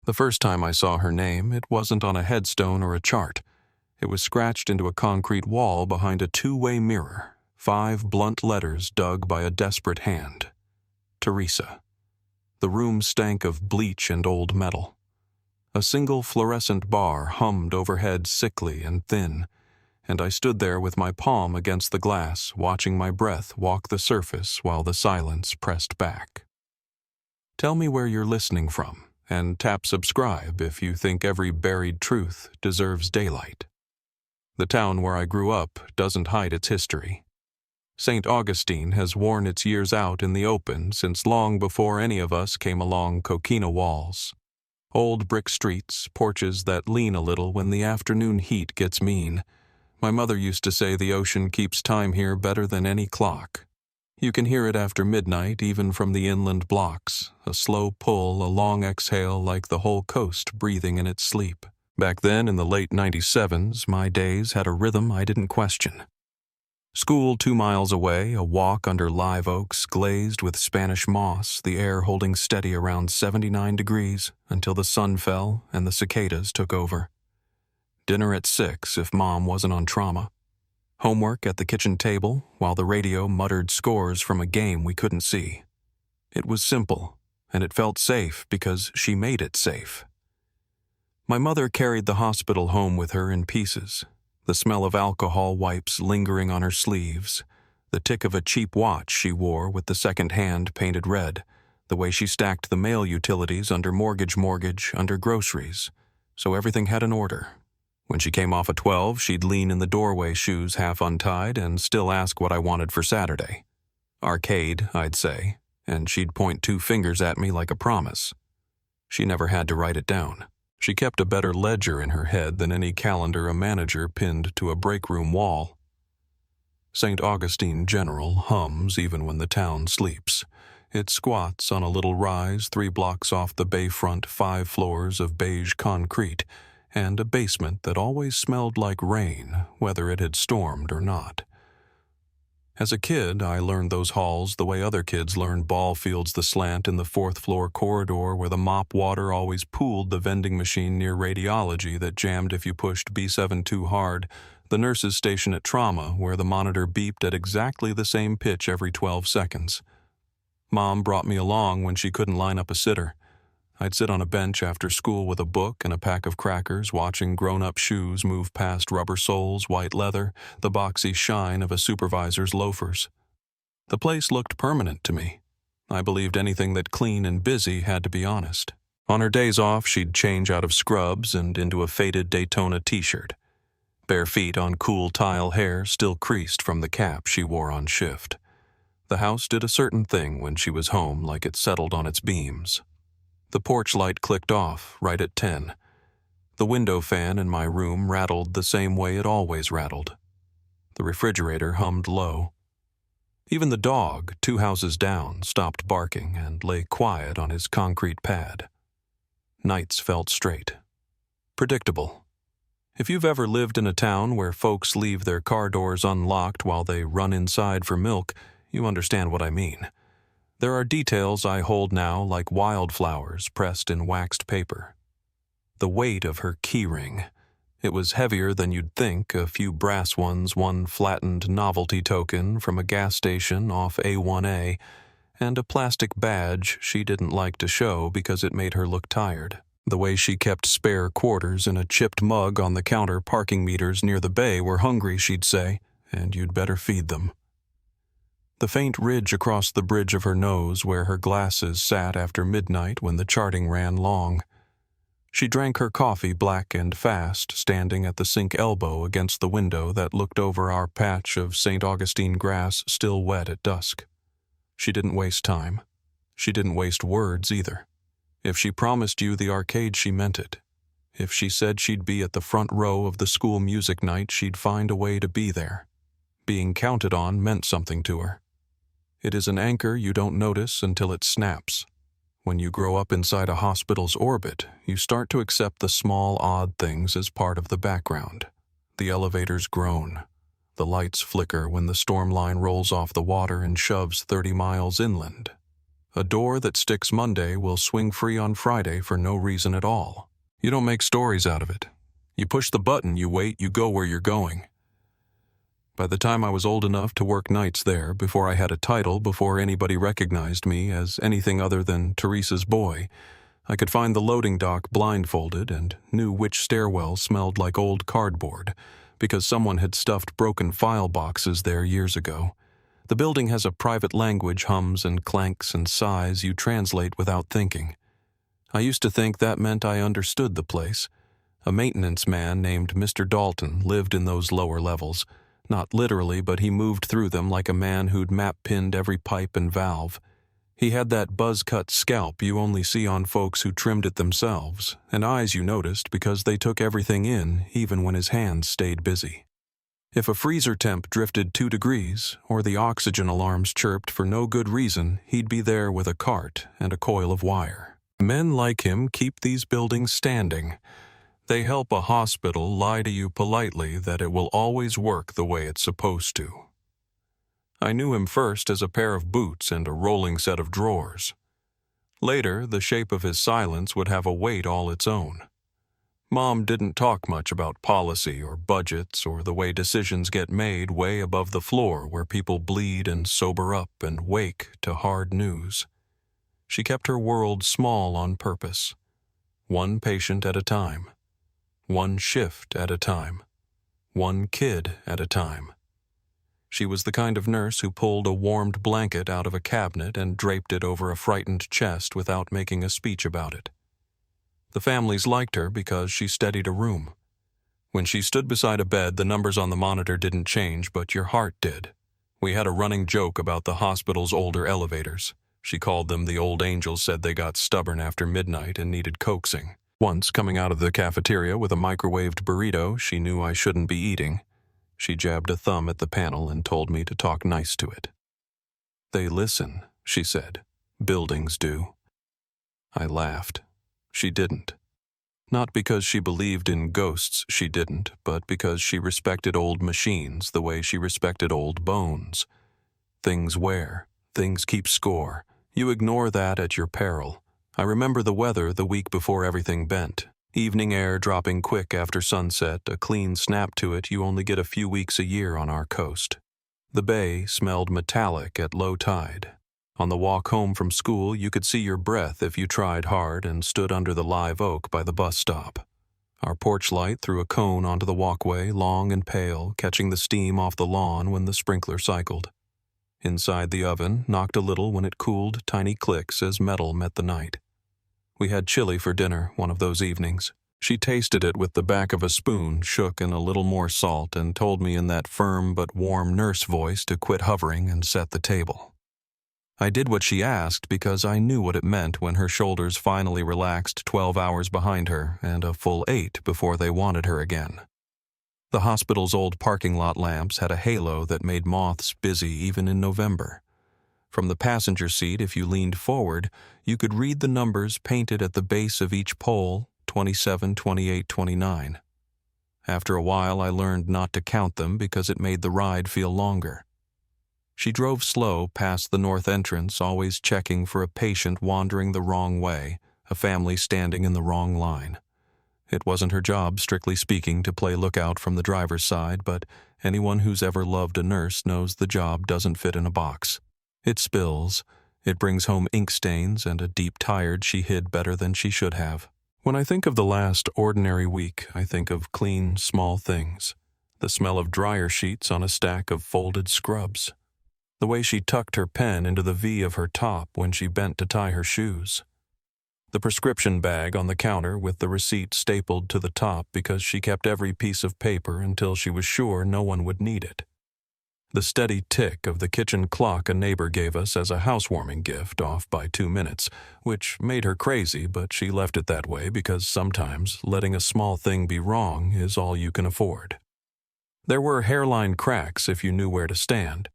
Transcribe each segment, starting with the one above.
The first time I saw her name, it wasn't on a headstone or a chart. It was scratched into a concrete wall behind a two-way mirror, 5 blunt letters dug by a desperate hand. Teresa. The room stank of bleach and old metal. A single fluorescent bar hummed overhead sickly and thin, and I stood there with my palm against the glass, watching my breath walk the surface while the silence pressed back. Tell me where you're listening from, and tap subscribe if you think every buried truth deserves daylight. The town where I grew up doesn't hide its history. St. Augustine has worn its years out in the open since long before any of us came along coquina walls. Old brick streets, porches that lean a little when the afternoon heat gets mean. My mother used to say the ocean keeps time here better than any clock. You can hear it after midnight even from the inland blocks, a slow pull, a long exhale like the whole coast breathing in its sleep. Back then, in the late 97s, my days had a rhythm I didn't question. School 2 miles away, a walk under live oaks glazed with Spanish moss, the air holding steady around 79 degrees until the sun fell and the cicadas took over. Dinner at 6 if Mom wasn't on trauma. Homework at the kitchen table while the radio muttered scores from a game we couldn't see. It was simple, and it felt safe because she made it safe. My mother carried the hospital home with her in pieces, the smell of alcohol wipes lingering on her sleeves, the tick of a cheap watch she wore with the second hand painted red, the way she stacked the mail utilities under mortgage, under groceries, so everything had an order. When she came off at 12, she'd lean in the doorway, shoes half untied, and still ask what I wanted for Saturday. Arcade, I'd say, and she'd point 2 fingers at me like a promise. She never had to write it down. She kept a better ledger in her head than any calendar a manager pinned to a break room wall. St. Augustine General hums even when the town sleeps. It squats on a little rise 3 blocks off the bayfront, 5 floors of beige concrete, and a basement that always smelled like rain, whether it had stormed or not. As a kid, I learned those halls the way other kids learned ball fields the slant in the 4th floor corridor where the mop water always pooled the vending machine near radiology that jammed if you pushed B7 too hard, the nurse's station at trauma where the monitor beeped at exactly the same pitch every 12 seconds. Mom brought me along when she couldn't line up a sitter. I'd sit on a bench after school with a book and a pack of crackers, watching grown-up shoes move past rubber soles, white leather, the boxy shine of a supervisor's loafers. The place looked permanent to me. I believed anything that clean and busy had to be honest. On her days off, she'd change out of scrubs and into a faded Daytona t-shirt. Bare feet on cool tile hair still creased from the cap she wore on shift. The house did a certain thing when she was home, like it settled on its beams. The porch light clicked off right at 10. The window fan in my room rattled the same way it always rattled. The refrigerator hummed low. Even the dog, 2 houses down, stopped barking and lay quiet on his concrete pad. Nights felt straight. Predictable. If you've ever lived in a town where folks leave their car doors unlocked while they run inside for milk, you understand what I mean. There are details I hold now like wildflowers pressed in waxed paper. The weight of her keyring. It was heavier than you'd think, a few brass ones, 1 flattened novelty token from a gas station off A1A, and a plastic badge she didn't like to show because it made her look tired. The way she kept spare quarters in a chipped mug on the counter parking meters near the bay were hungry, she'd say, and you'd better feed them. The faint ridge across the bridge of her nose where her glasses sat after midnight when the charting ran long. She drank her coffee black and fast, standing at the sink elbow against the window that looked over our patch of St. Augustine grass still wet at dusk. She didn't waste time. She didn't waste words either. If she promised you the arcade, she meant it. If she said she'd be at the front row of the school music night, she'd find a way to be there. Being counted on meant something to her. It is an anchor you don't notice until it snaps. When you grow up inside a hospital's orbit, you start to accept the small, odd things as part of the background. The elevators groan. The lights flicker when the storm line rolls off the water and shoves 30 miles inland. A door that sticks Monday will swing free on Friday for no reason at all. You don't make stories out of it. You push the button, you wait, you go where you're going. By the time I was old enough to work nights there, before I had a title, before anybody recognized me as anything other than Teresa's boy, I could find the loading dock blindfolded and knew which stairwell smelled like old cardboard, because someone had stuffed broken file boxes there years ago. The building has a private language, hums and clanks and sighs you translate without thinking. I used to think that meant I understood the place. A maintenance man named Mr. Dalton lived in those lower levels. Not literally, but he moved through them like a man who'd map-pinned every pipe and valve. He had that buzz-cut scalp you only see on folks who trimmed it themselves, and eyes you noticed because they took everything in, even when his hands stayed busy. If a freezer temp drifted 2 degrees, or the oxygen alarms chirped for no good reason, he'd be there with a cart and a coil of wire. Men like him keep these buildings standing. They help a hospital lie to you politely that it will always work the way it's supposed to. I knew him first as a pair of boots and a rolling set of drawers. Later, the shape of his silence would have a weight all its own. Mom didn't talk much about policy or budgets or the way decisions get made way above the floor where people bleed and sober up and wake to hard news. She kept her world small on purpose. One patient at a time. One shift at a time. One kid at a time. She was the kind of nurse who pulled a warmed blanket out of a cabinet and draped it over a frightened chest without making a speech about it. The families liked her because she steadied a room. When she stood beside a bed, the numbers on the monitor didn't change, but your heart did. We had a running joke about the hospital's older elevators. She called them the old angels, said they got stubborn after midnight and needed coaxing. Once, coming out of the cafeteria with a microwaved burrito she knew I shouldn't be eating, she jabbed a thumb at the panel and told me to talk nice to it. "They listen," she said. "Buildings do." I laughed. She didn't. Not because she believed in ghosts, she didn't, but because she respected old machines the way she respected old bones. Things wear. Things keep score. You ignore that at your peril. I remember the weather the week before everything bent. Evening air dropping quick after sunset, a clean snap to it you only get a few weeks a year on our coast. The bay smelled metallic at low tide. On the walk home from school, you could see your breath if you tried hard and stood under the live oak by the bus stop. Our porch light threw a cone onto the walkway, long and pale, catching the steam off the lawn when the sprinkler cycled. Inside the oven, knocked a little when it cooled, tiny clicks as metal met the night. We had chili for dinner one of those evenings. She tasted it with the back of a spoon, shook in a little more salt, and told me in that firm but warm nurse voice to quit hovering and set the table. I did what she asked because I knew what it meant when her shoulders finally relaxed 12 hours behind her and a full 8 before they wanted her again. The hospital's old parking lot lamps had a halo that made moths busy even in November. From the passenger seat, if you leaned forward, you could read the numbers painted at the base of each pole, 27, 28, 29. After a while, I learned not to count them because it made the ride feel longer. She drove slow past the north entrance, always checking for a patient wandering the wrong way, a family standing in the wrong line. It wasn't her job, strictly speaking, to play lookout from the driver's side, but anyone who's ever loved a nurse knows the job doesn't fit in a box. It spills, it brings home ink stains and a deep tired she hid better than she should have. When I think of the last ordinary week, I think of clean, small things. The smell of dryer sheets on a stack of folded scrubs. The way she tucked her pen into the V of her top when she bent to tie her shoes. The prescription bag on the counter with the receipt stapled to the top because she kept every piece of paper until she was sure no one would need it. The steady tick of the kitchen clock a neighbor gave us as a housewarming gift, off by 2 minutes, which made her crazy, but she left it that way because sometimes letting a small thing be wrong is all you can afford. There were hairline cracks if you knew where to stand.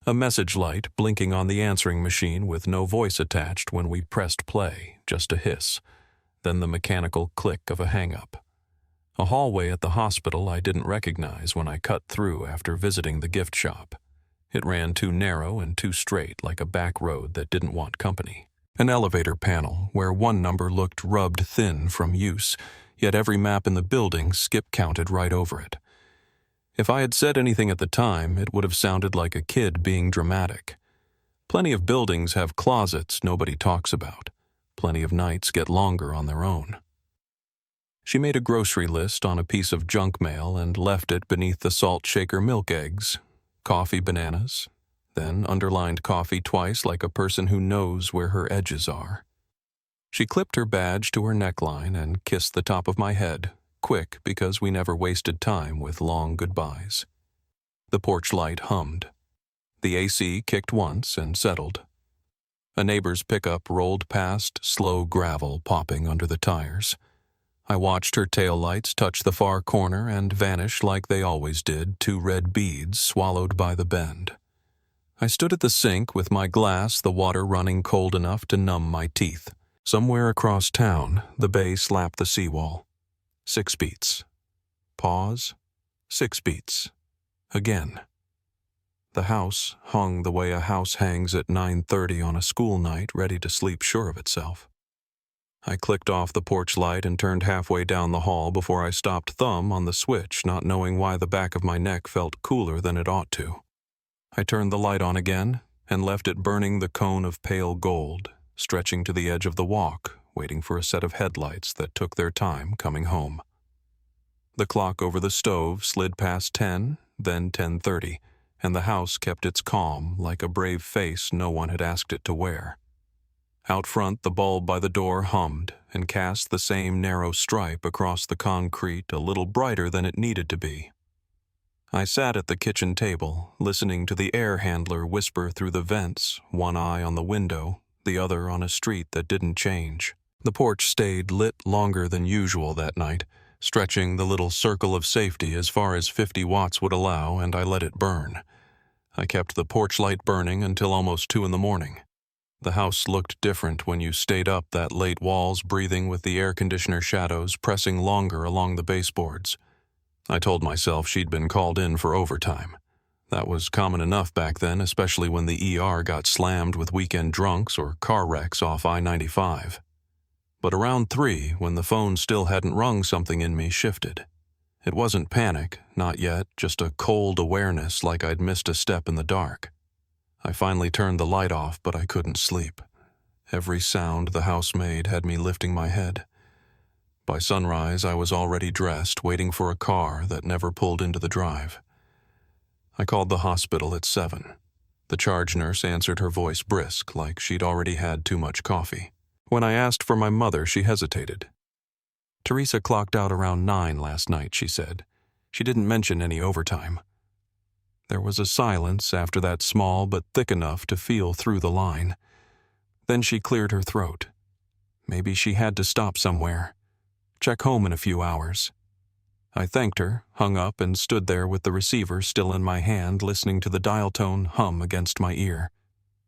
A message light blinking on the answering machine with no voice attached when we pressed play, just a hiss, then the mechanical click of a hang-up. A hallway at the hospital I didn't recognize when I cut through after visiting the gift shop. It ran too narrow and too straight, like a back road that didn't want company. An elevator panel where one number looked rubbed thin from use, yet every map in the building skip-counted right over it. If I had said anything at the time, it would have sounded like a kid being dramatic. Plenty of buildings have closets nobody talks about. Plenty of nights get longer on their own. She made a grocery list on a piece of junk mail and left it beneath the salt shaker milk eggs, coffee bananas, then underlined coffee twice like a person who knows where her edges are. She clipped her badge to her neckline and kissed the top of my head, quick because we never wasted time with long goodbyes. The porch light hummed. The AC kicked once and settled. A neighbor's pickup rolled past, slow gravel popping under the tires. I watched her taillights touch the far corner and vanish like they always did, two red beads swallowed by the bend. I stood at the sink with my glass, the water running cold enough to numb my teeth. Somewhere across town, the bay slapped the seawall. 6 beats. Pause. 6 beats. Again. The house hung the way a house hangs at 9:30 on a school night, ready to sleep sure of itself. I clicked off the porch light and turned halfway down the hall before I stopped thumb on the switch, not knowing why the back of my neck felt cooler than it ought to. I turned the light on again and left it burning the cone of pale gold, stretching to the edge of the walk, waiting for a set of headlights that took their time coming home. The clock over the stove slid past 10, then 10:30, and the house kept its calm like a brave face no one had asked it to wear. Out front, the bulb by the door hummed and cast the same narrow stripe across the concrete, a little brighter than it needed to be. I sat at the kitchen table, listening to the air handler whisper through the vents, one eye on the window, the other on a street that didn't change. The porch stayed lit longer than usual that night, stretching the little circle of safety as far as 50 watts would allow, and I let it burn. I kept the porch light burning until almost 2 in the morning. The house looked different when you stayed up that late, walls breathing with the air conditioner shadows pressing longer along the baseboards. I told myself she'd been called in for overtime. That was common enough back then, especially when the ER got slammed with weekend drunks or car wrecks off I-95. But around 3, when the phone still hadn't rung, something in me shifted. It wasn't panic, not yet, just a cold awareness like I'd missed a step in the dark. I finally turned the light off, but I couldn't sleep. Every sound the house made had me lifting my head. By sunrise, I was already dressed, waiting for a car that never pulled into the drive. I called the hospital at 7. The charge nurse answered, her voice brisk, like she'd already had too much coffee. When I asked for my mother, she hesitated. "Teresa clocked out around 9 last night," she said. "She didn't mention any overtime." There was a silence after that, small but thick enough to feel through the line. Then she cleared her throat. Maybe she had to stop somewhere. Check home in a few hours. I thanked her, hung up, and stood there with the receiver still in my hand, listening to the dial tone hum against my ear.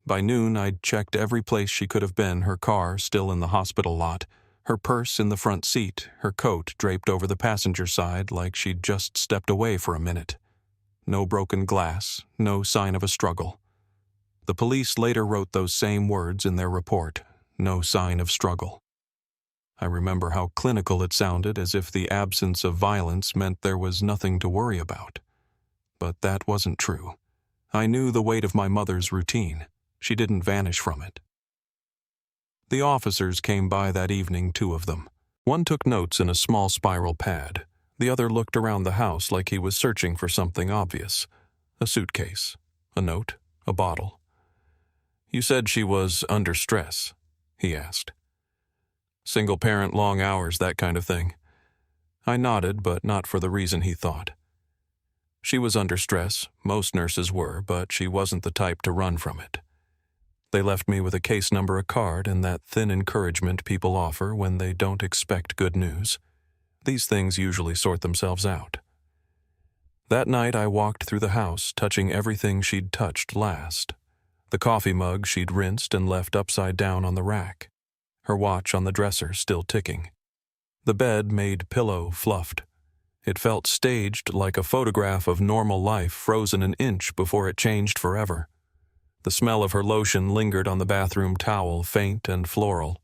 By noon, I'd checked every place she could have been, her car still in the hospital lot, her purse in the front seat, her coat draped over the passenger side like she'd just stepped away for a minute. No broken glass, no sign of a struggle. The police later wrote those same words in their report, no sign of struggle. I remember how clinical it sounded, as if the absence of violence meant there was nothing to worry about. But that wasn't true. I knew the weight of my mother's routine. She didn't vanish from it. The officers came by that evening, 2 of them. One took notes in a small spiral pad. The other looked around the house like he was searching for something obvious. A suitcase, a note, a bottle. "You said she was under stress?" he asked. "Single parent, long hours, that kind of thing." I nodded, but not for the reason he thought. She was under stress, most nurses were, but she wasn't the type to run from it. They left me with a case number, a card, and that thin encouragement people offer when they don't expect good news. These things usually sort themselves out. That night I walked through the house, touching everything she'd touched last. The coffee mug she'd rinsed and left upside down on the rack. Her watch on the dresser still ticking. The bed made pillow fluffed. It felt staged like a photograph of normal life frozen an inch before it changed forever. The smell of her lotion lingered on the bathroom towel, faint and floral.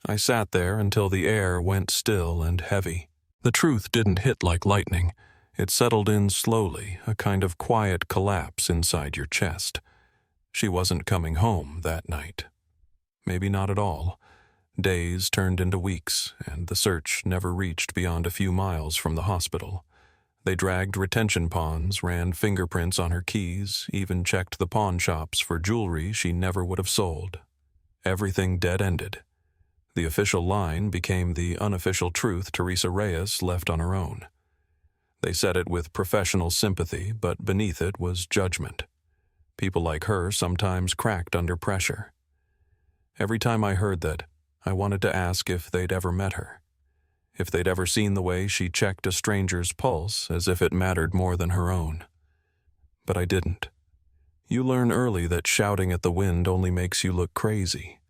I sat there until the air went still and heavy. The truth didn't hit like lightning. It settled in slowly, a kind of quiet collapse inside your chest. She wasn't coming home that night. Maybe not at all. Days turned into weeks, and the search never reached beyond a few miles from the hospital. They dragged retention ponds, ran fingerprints on her keys, even checked the pawn shops for jewelry she never would have sold. Everything dead-ended. The official line became the unofficial truth Teresa Reyes left on her own. They said it with professional sympathy, but beneath it was judgment. People like her sometimes cracked under pressure. Every time I heard that, I wanted to ask if they'd ever met her. If they'd ever seen the way she checked a stranger's pulse as if it mattered more than her own. But I didn't. You learn early that shouting at the wind only makes you look crazy.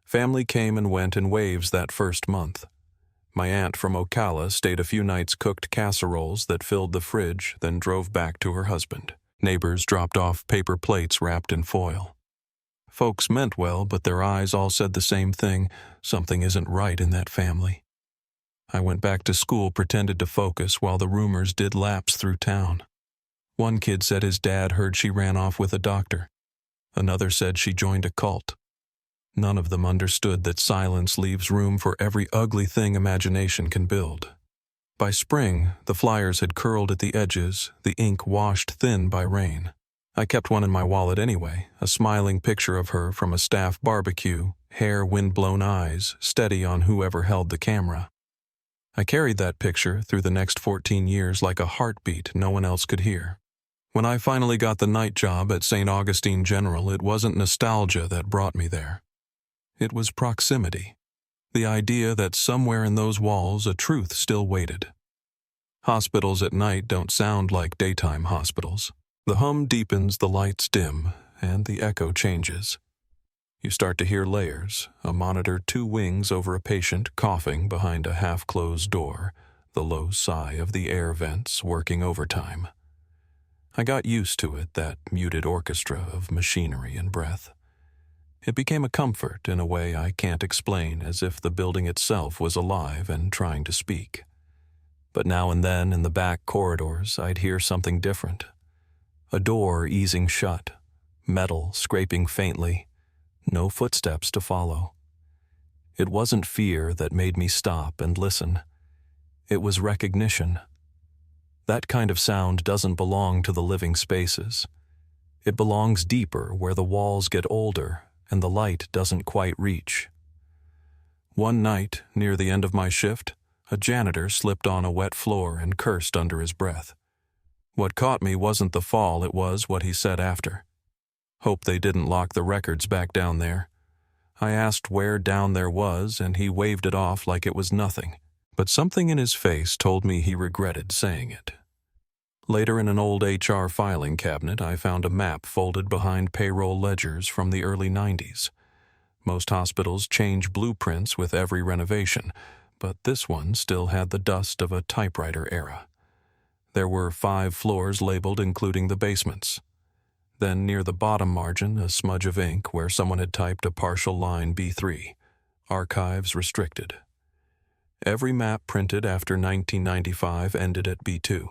Family came and went in waves that first month. My aunt from Ocala stayed a few nights, cooked casseroles that filled the fridge, then drove back to her husband. Neighbors dropped off paper plates wrapped in foil. Folks meant well, but their eyes all said the same thing: something isn't right in that family. I went back to school, pretended to focus while the rumors did laps through town. One kid said his dad heard she ran off with a doctor. Another said she joined a cult. None of them understood that silence leaves room for every ugly thing imagination can build. By spring, the flyers had curled at the edges, the ink washed thin by rain. I kept one in my wallet anyway, a smiling picture of her from a staff barbecue, hair wind-blown eyes, steady on whoever held the camera. I carried that picture through the next 14 years like a heartbeat no one else could hear. When I finally got the night job at St. Augustine General, it wasn't nostalgia that brought me there. It was proximity. The idea that somewhere in those walls a truth still waited. Hospitals at night don't sound like daytime hospitals. The hum deepens, the lights dim, and the echo changes. You start to hear layers, a monitor 2 wings over a patient coughing behind a half-closed door, the low sigh of the air vents working overtime. I got used to it, that muted orchestra of machinery and breath. It became a comfort in a way I can't explain, as if the building itself was alive and trying to speak. But now and then in the back corridors I'd hear something different. A door easing shut, metal scraping faintly, no footsteps to follow. It wasn't fear that made me stop and listen. It was recognition. That kind of sound doesn't belong to the living spaces. It belongs deeper, where the walls get older and the light doesn't quite reach. One night, near the end of my shift, a janitor slipped on a wet floor and cursed under his breath. What caught me wasn't the fall, it was what he said after. Hope they didn't lock the records back down there. I asked where down there was, and he waved it off like it was nothing. But something in his face told me he regretted saying it. Later, in an old HR filing cabinet, I found a map folded behind payroll ledgers from the early 90s. Most hospitals change blueprints with every renovation, but this one still had the dust of a typewriter era. There were 5 floors labeled, including the basements. Then near the bottom margin, a smudge of ink where someone had typed a partial line B3, archives restricted. Every map printed after 1995 ended at B2.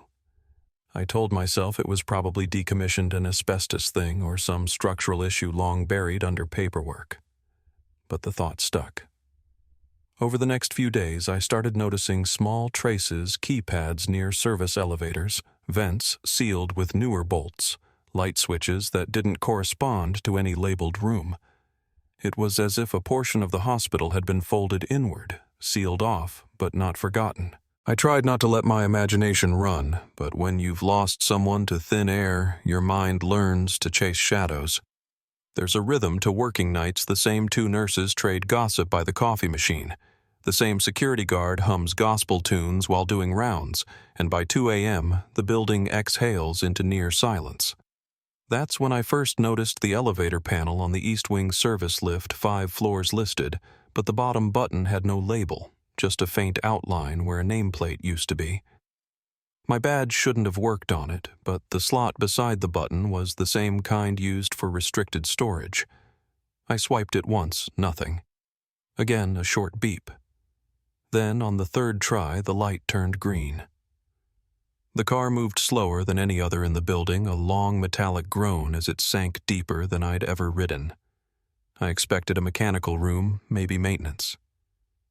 I told myself it was probably decommissioned, an asbestos thing or some structural issue long buried under paperwork. But the thought stuck. Over the next few days, I started noticing small traces, keypads near service elevators, vents sealed with newer bolts, light switches that didn't correspond to any labeled room. It was as if a portion of the hospital had been folded inward, sealed off, but not forgotten. I tried not to let my imagination run, but when you've lost someone to thin air, your mind learns to chase shadows. There's a rhythm to working nights. The same 2 nurses trade gossip by the coffee machine. The same security guard hums gospel tunes while doing rounds, and by 2 a.m., the building exhales into near silence. That's when I first noticed the elevator panel on the East Wing service lift, 5 floors listed, but the bottom button had no label, just a faint outline where a nameplate used to be. My badge shouldn't have worked on it, but the slot beside the button was the same kind used for restricted storage. I swiped it once, nothing. Again, a short beep. Then, on the third try, the light turned green. The car moved slower than any other in the building, a long metallic groan as it sank deeper than I'd ever ridden. I expected a mechanical room, maybe maintenance.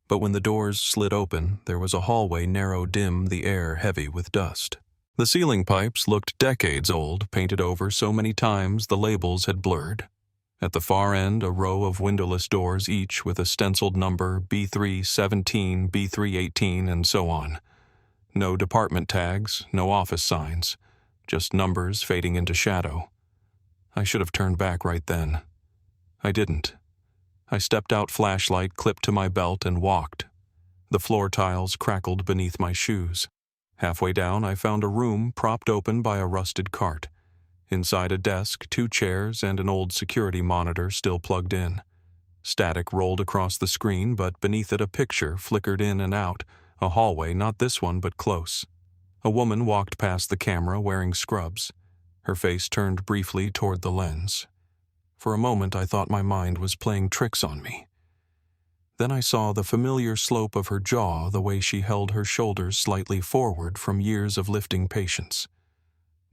But when the doors slid open, there was a hallway narrow, dim, the air heavy with dust. The ceiling pipes looked decades old, painted over so many times the labels had blurred. At the far end, a row of windowless doors, each with a stenciled number B317, B318, and so on. No department tags, no office signs, just numbers fading into shadow. I should have turned back right then. I didn't. I stepped out, flashlight clipped to my belt, and walked. The floor tiles crackled beneath my shoes. Halfway down, I found a room propped open by a rusted cart. Inside a desk, 2 chairs, and an old security monitor still plugged in. Static rolled across the screen, but beneath it a picture flickered in and out, a hallway, not this one, but close. A woman walked past the camera wearing scrubs. Her face turned briefly toward the lens. For a moment, I thought my mind was playing tricks on me. Then I saw the familiar slope of her jaw, the way she held her shoulders slightly forward from years of lifting patience.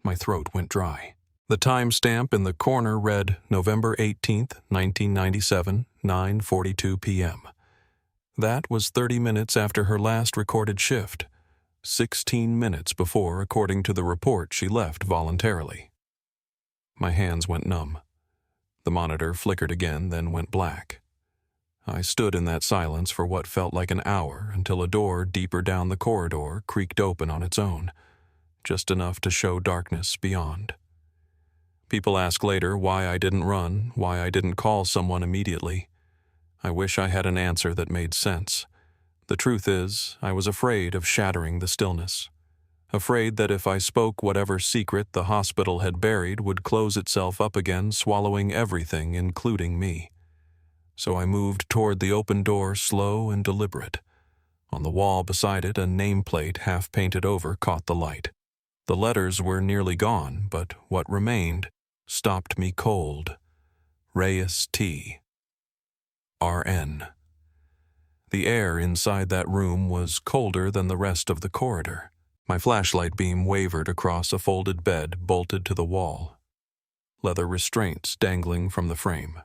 My throat went dry. The timestamp in the corner read November 18th, 1997, 9:42 p.m. That was 30 minutes after her last recorded shift, 16 minutes before, according to the report, she left voluntarily. My hands went numb. The monitor flickered again, then went black. I stood in that silence for what felt like an hour until a door deeper down the corridor creaked open on its own, just enough to show darkness beyond. People ask later why I didn't run, why I didn't call someone immediately. I wish I had an answer that made sense. The truth is, I was afraid of shattering the stillness. Afraid that if I spoke whatever secret the hospital had buried would close itself up again, swallowing everything, including me. So I moved toward the open door, slow and deliberate. On the wall beside it, a nameplate half painted over caught the light. The letters were nearly gone, but what remained stopped me cold. Reyes T. RN. The air inside that room was colder than the rest of the corridor. My flashlight beam wavered across a folded bed bolted to the wall. Leather restraints dangling from the frame.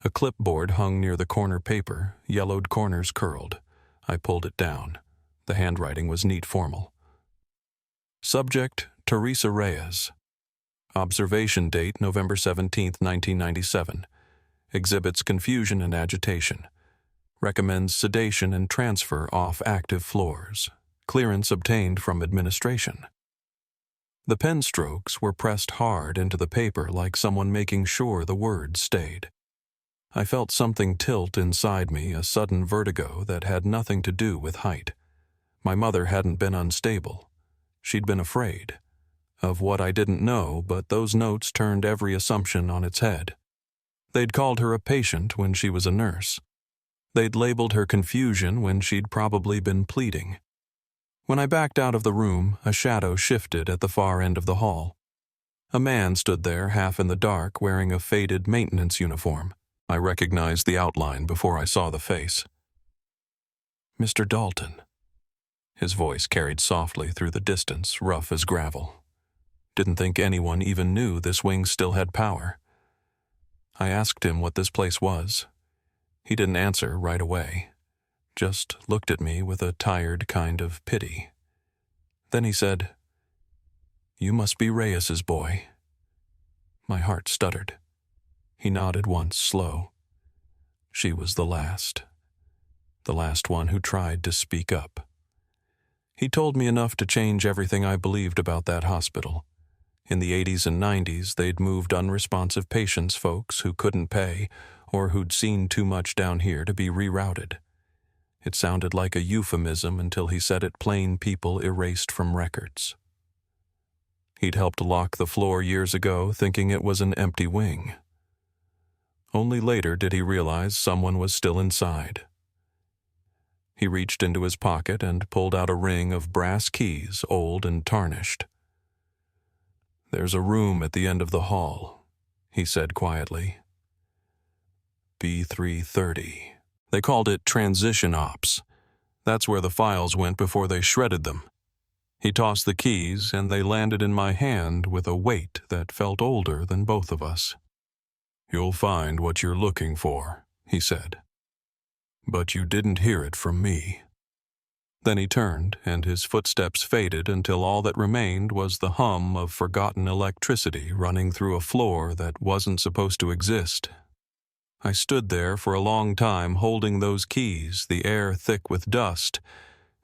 A clipboard hung near the corner paper, yellowed corners curled. I pulled it down. The handwriting was neat formal. Subject, Teresa Reyes. Observation date, November 17, 1997. Exhibits confusion and agitation. Recommends sedation and transfer off active floors. Clearance obtained from administration. The pen strokes were pressed hard into the paper like someone making sure the words stayed. I felt something tilt inside me, a sudden vertigo that had nothing to do with height. My mother hadn't been unstable. She'd been afraid. Of what I didn't know, but those notes turned every assumption on its head. They'd called her a patient when she was a nurse. They'd labeled her confusion when she'd probably been pleading. When I backed out of the room, a shadow shifted at the far end of the hall. A man stood there, half in the dark, wearing a faded maintenance uniform. I recognized the outline before I saw the face. Mr. Dalton. His voice carried softly through the distance, rough as gravel. Didn't think anyone even knew this wing still had power. I asked him what this place was. He didn't answer right away, just looked at me with a tired kind of pity. Then he said, "You must be Reyes's boy." My heart stuttered. He nodded once, slow. She was the last one who tried to speak up. He told me enough to change everything I believed about that hospital. In the 80s and 90s, they'd moved unresponsive patients, folks who couldn't pay or who'd seen too much down here to be rerouted. It sounded like a euphemism until he said it plain: people erased from records. He'd helped lock the floor years ago, thinking it was an empty wing. Only later did he realize someone was still inside. He reached into his pocket and pulled out a ring of brass keys, old and tarnished. "There's a room at the end of the hall," he said quietly. B330. They called it Transition Ops. That's where the files went before they shredded them. He tossed the keys, and they landed in my hand with a weight that felt older than both of us. "You'll find what you're looking for," he said. "But you didn't hear it from me." Then he turned, and his footsteps faded until all that remained was the hum of forgotten electricity running through a floor that wasn't supposed to exist. I stood there for a long time holding those keys, the air thick with dust,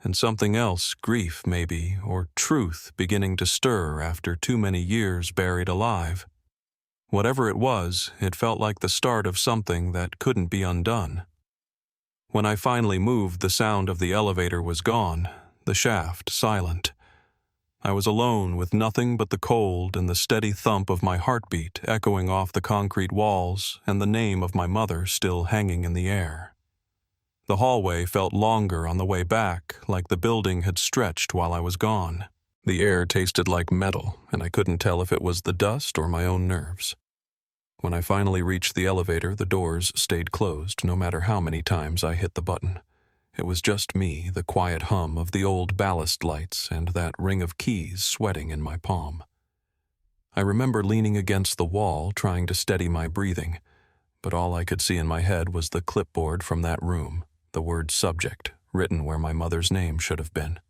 and something else, grief maybe, or truth beginning to stir after too many years buried alive. Whatever it was, it felt like the start of something that couldn't be undone. When I finally moved, the sound of the elevator was gone, the shaft silent. I was alone with nothing but the cold and the steady thump of my heartbeat echoing off the concrete walls and the name of my mother still hanging in the air. The hallway felt longer on the way back, like the building had stretched while I was gone. The air tasted like metal, and I couldn't tell if it was the dust or my own nerves. When I finally reached the elevator, the doors stayed closed no matter how many times I hit the button. It was just me, the quiet hum of the old ballast lights, and that ring of keys sweating in my palm. I remember leaning against the wall, trying to steady my breathing, but all I could see in my head was the clipboard from that room, the word subject, written where my mother's name should have been.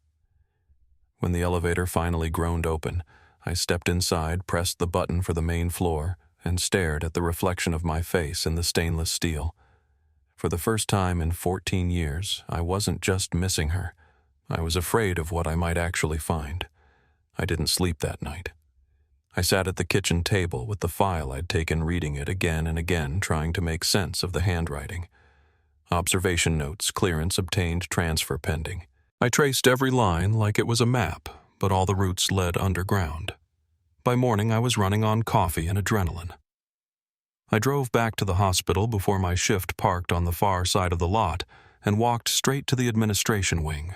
When the elevator finally groaned open, I stepped inside, pressed the button for the main floor, and stared at the reflection of my face in the stainless steel. For the first time in 14 years, I wasn't just missing her. I was afraid of what I might actually find. I didn't sleep that night. I sat at the kitchen table with the file I'd taken, reading it again and again, trying to make sense of the handwriting. Observation notes, clearance obtained, transfer pending. I traced every line like it was a map, but all the routes led underground. By morning, I was running on coffee and adrenaline. I drove back to the hospital before my shift parked on the far side of the lot and walked straight to the administration wing.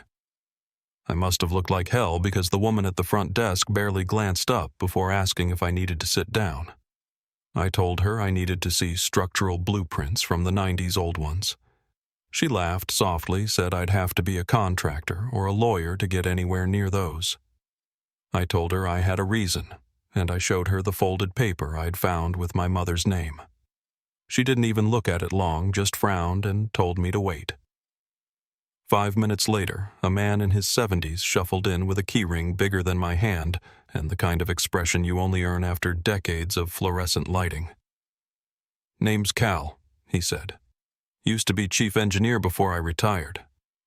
I must have looked like hell because the woman at the front desk barely glanced up before asking if I needed to sit down. I told her I needed to see structural blueprints from the 90s old ones. She laughed softly, said I'd have to be a contractor or a lawyer to get anywhere near those. I told her I had a reason, and I showed her the folded paper I'd found with my mother's name. She didn't even look at it long, just frowned and told me to wait. 5 minutes later, a man in his 70s shuffled in with a keyring bigger than my hand and the kind of expression you only earn after decades of fluorescent lighting. "Name's Cal," he said. "Used to be chief engineer before I retired.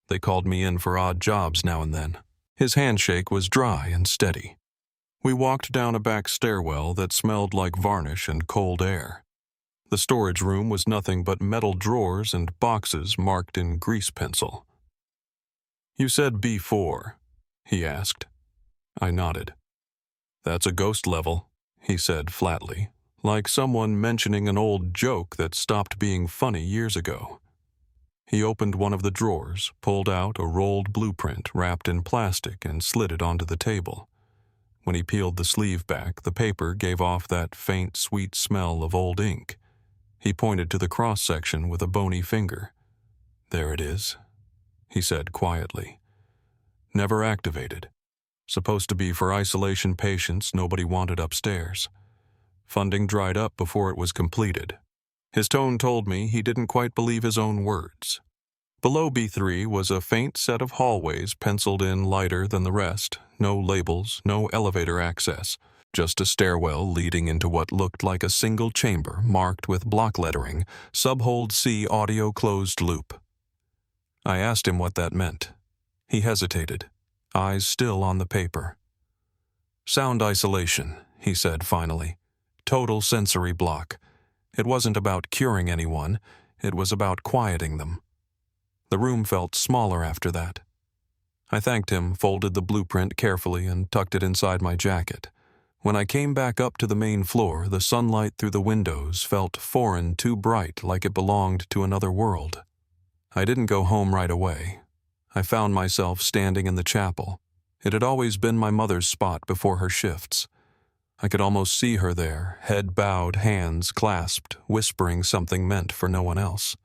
They called me in for odd jobs now and then." His handshake was dry and steady. We walked down a back stairwell that smelled like varnish and cold air. The storage room was nothing but metal drawers and boxes marked in grease pencil. "You said B4, he asked. I nodded. "That's a ghost level," he said flatly, like someone mentioning an old joke that stopped being funny years ago. He opened one of the drawers, pulled out a rolled blueprint wrapped in plastic, and slid it onto the table. When he peeled the sleeve back, the paper gave off that faint, sweet smell of old ink. He pointed to the cross-section with a bony finger. "There it is," he said quietly. "Never activated. Supposed to be for isolation patients nobody wanted upstairs. Funding dried up before it was completed." His tone told me he didn't quite believe his own words. Below B3 was a faint set of hallways penciled in lighter than the rest, no labels, no elevator access, just a stairwell leading into what looked like a single chamber marked with block lettering, Subhold C Audio Closed Loop. I asked him what that meant. He hesitated, eyes still on the paper. "Sound isolation," he said finally. "Total sensory block. It wasn't about curing anyone, it was about quieting them." The room felt smaller after that. I thanked him, folded the blueprint carefully, and tucked it inside my jacket. When I came back up to the main floor, the sunlight through the windows felt foreign, too bright, like it belonged to another world. I didn't go home right away. I found myself standing in the chapel. It had always been my mother's spot before her shifts. I could almost see her there, head bowed, hands clasped, whispering something meant for no one else.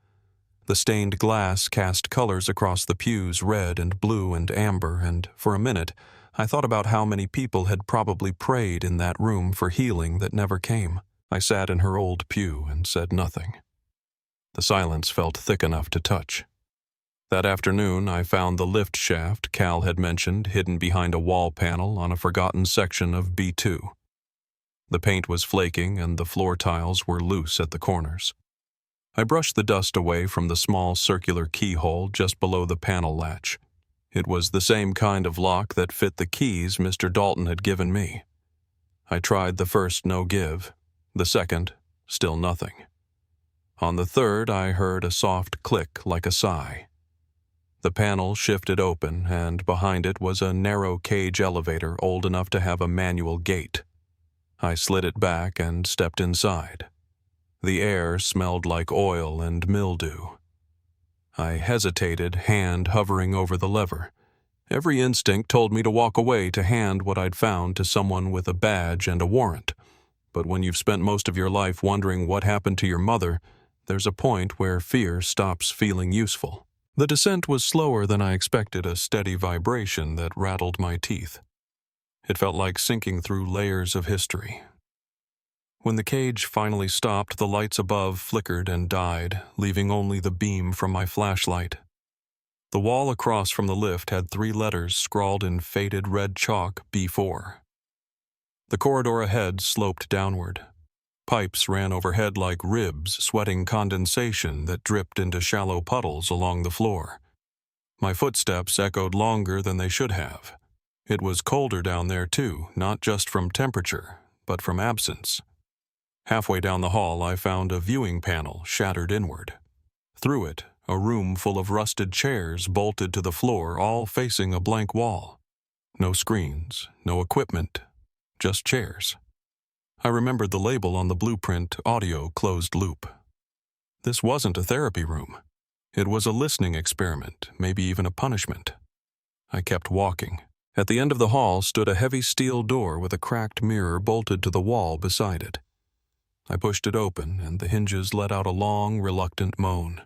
The stained glass cast colors across the pews, red and blue and amber, and for a minute I thought about how many people had probably prayed in that room for healing that never came. I sat in her old pew and said nothing. The silence felt thick enough to touch. That afternoon, I found the lift shaft Cal had mentioned hidden behind a wall panel on a forgotten section of B2. The paint was flaking and the floor tiles were loose at the corners. I brushed the dust away from the small circular keyhole just below the panel latch. It was the same kind of lock that fit the keys Mr. Dalton had given me. I tried the first no give, the second, still nothing. On the third, I heard a soft click like a sigh. The panel shifted open, and behind it was a narrow cage elevator old enough to have a manual gate. I slid it back and stepped inside. The air smelled like oil and mildew. I hesitated, hand hovering over the lever. Every instinct told me to walk away to hand what I'd found to someone with a badge and a warrant. But when you've spent most of your life wondering what happened to your mother, there's a point where fear stops feeling useful. The descent was slower than I expected, a steady vibration that rattled my teeth. It felt like sinking through layers of history. When the cage finally stopped, the lights above flickered and died, leaving only the beam from my flashlight. The wall across from the lift had 3 letters scrawled in faded red chalk, B4. The corridor ahead sloped downward. Pipes ran overhead like ribs, sweating condensation that dripped into shallow puddles along the floor. My footsteps echoed longer than they should have. It was colder down there too, not just from temperature, but from absence. Halfway down the hall, I found a viewing panel shattered inward. Through it, a room full of rusted chairs bolted to the floor, all facing a blank wall. No screens, no equipment, just chairs. I remembered the label on the blueprint, audio closed loop. This wasn't a therapy room. It was a listening experiment, maybe even a punishment. I kept walking. At the end of the hall stood a heavy steel door with a cracked mirror bolted to the wall beside it. I pushed it open, and the hinges let out a long, reluctant moan.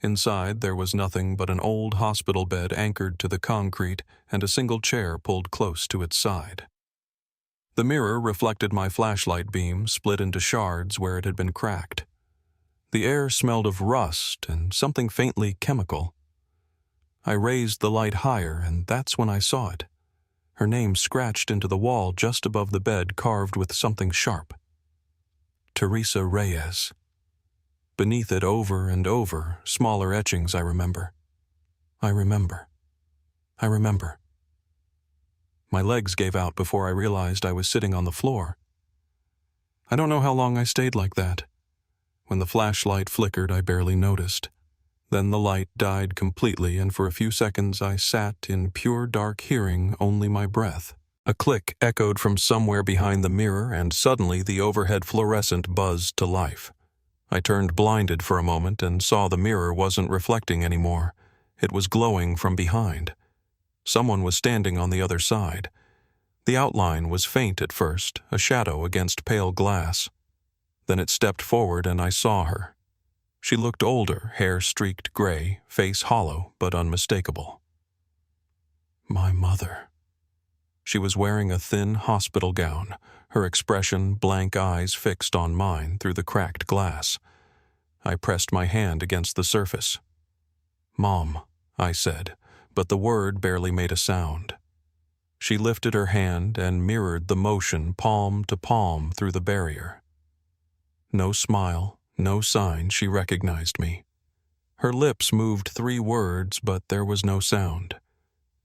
Inside, there was nothing but an old hospital bed anchored to the concrete and a single chair pulled close to its side. The mirror reflected my flashlight beam, split into shards where it had been cracked. The air smelled of rust and something faintly chemical. I raised the light higher, and that's when I saw it. Her name scratched into the wall just above the bed, carved with something sharp. Teresa Reyes. Beneath it, over and over, smaller etchings. I remember. My legs gave out before I realized I was sitting on the floor. I don't know how long I stayed like that. When the flashlight flickered, I barely noticed. Then the light died completely, and for a few seconds I sat in pure dark, hearing only my breath. A click echoed from somewhere behind the mirror, and suddenly the overhead fluorescent buzzed to life. I turned blinded for a moment and saw the mirror wasn't reflecting anymore. It was glowing from behind. Someone was standing on the other side. The outline was faint at first, a shadow against pale glass. Then it stepped forward and I saw her. She looked older, hair streaked gray, face hollow but unmistakable. My mother. She was wearing a thin hospital gown, her expression blank eyes fixed on mine through the cracked glass. I pressed my hand against the surface. "Mom," I said, but the word barely made a sound. She lifted her hand and mirrored the motion palm to palm through the barrier. No smile, no sign she recognized me. Her lips moved 3 words, but there was no sound.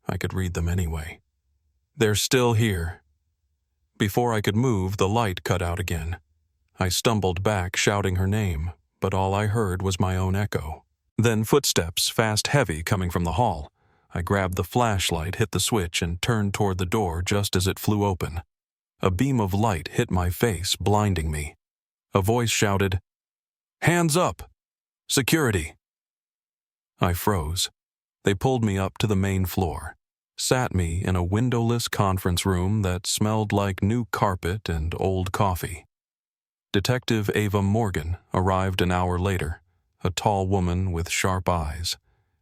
I could read them anyway. "They're still here." Before I could move, the light cut out again. I stumbled back, shouting her name, but all I heard was my own echo. Then footsteps, fast, heavy, coming from the hall. I grabbed the flashlight, hit the switch, and turned toward the door just as it flew open. A beam of light hit my face, blinding me. A voice shouted, "Hands up! Security!" I froze. They pulled me up to the main floor, sat me in a windowless conference room that smelled like new carpet and old coffee. Detective Ava Morgan arrived an hour later, a tall woman with sharp eyes,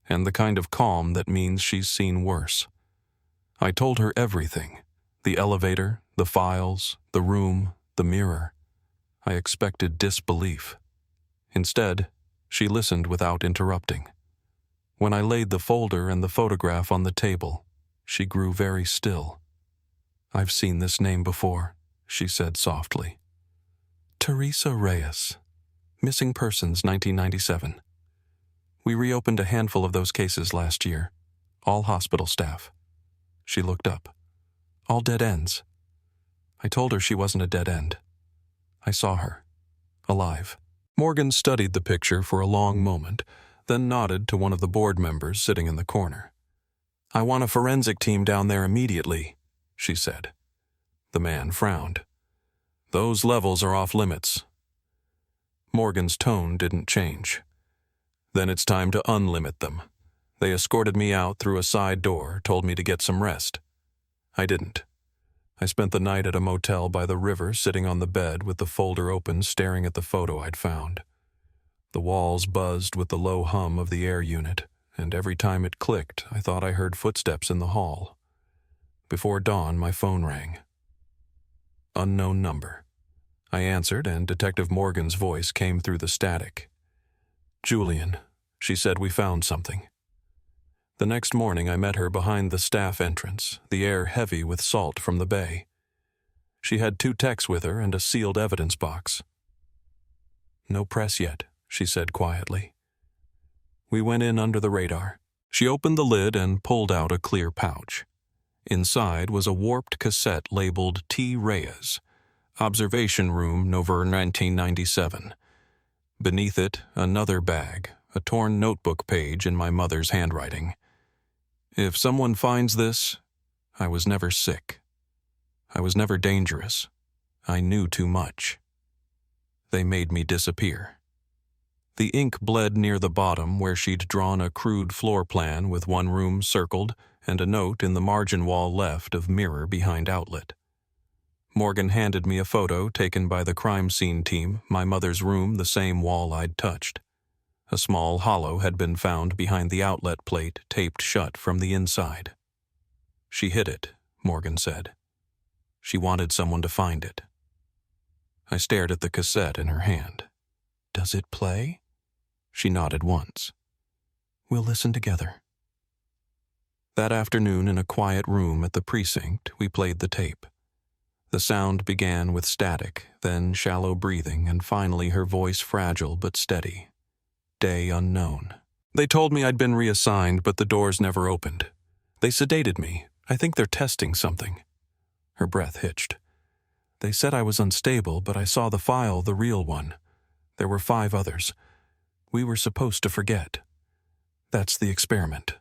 and the kind of calm that means she's seen worse. I told her everything: the elevator, the files, the room, the mirror. I expected disbelief. Instead, she listened without interrupting. When I laid the folder and the photograph on the table, she grew very still. "I've seen this name before," she said softly. "Teresa Reyes. Missing persons 1997. We reopened a handful of those cases last year. All hospital staff." She looked up. "All dead ends." I told her she wasn't a dead end. I saw her. Alive. Morgan studied the picture for a long moment, then nodded to one of the board members sitting in the corner. "I want a forensic team down there immediately," she said. The man frowned. "Those levels are off limits." Morgan's tone didn't change. "Then it's time to unlimit them." They escorted me out through a side door, told me to get some rest. I didn't. I spent the night at a motel by the river, sitting on the bed with the folder open, staring at the photo I'd found. The walls buzzed with the low hum of the air unit, and every time it clicked, I thought I heard footsteps in the hall. Before dawn, my phone rang. Unknown number. I answered, and Detective Morgan's voice came through the static. "Julian," she said, "we found something." The next morning I met her behind the staff entrance, the air heavy with salt from the bay. She had 2 techs with her and a sealed evidence box. "No press yet," she said quietly. We went in under the radar. She opened the lid and pulled out a clear pouch. Inside was a warped cassette labeled T. Reyes, Observation Room, November 1997. Beneath it, another bag, a torn notebook page in my mother's handwriting. "If someone finds this, I was never sick. I was never dangerous. I knew too much. They made me disappear." The ink bled near the bottom where she'd drawn a crude floor plan with one room circled and a note in the margin wall left of mirror behind outlet. Morgan handed me a photo taken by the crime scene team, my mother's room, the same wall I'd touched. A small hollow had been found behind the outlet plate, taped shut from the inside. "She hid it," Morgan said. "She wanted someone to find it." I stared at the cassette in her hand. "Does it play?" She nodded once. "We'll listen together." That afternoon, in a quiet room at the precinct, we played the tape. The sound began with static, then shallow breathing, and finally her voice fragile but steady. Day unknown. "They told me I'd been reassigned, but the doors never opened. They sedated me. I think they're testing something." Her breath hitched. "They said I was unstable, but I saw the file, the real one. There were 5 others. We were supposed to forget. That's the experiment.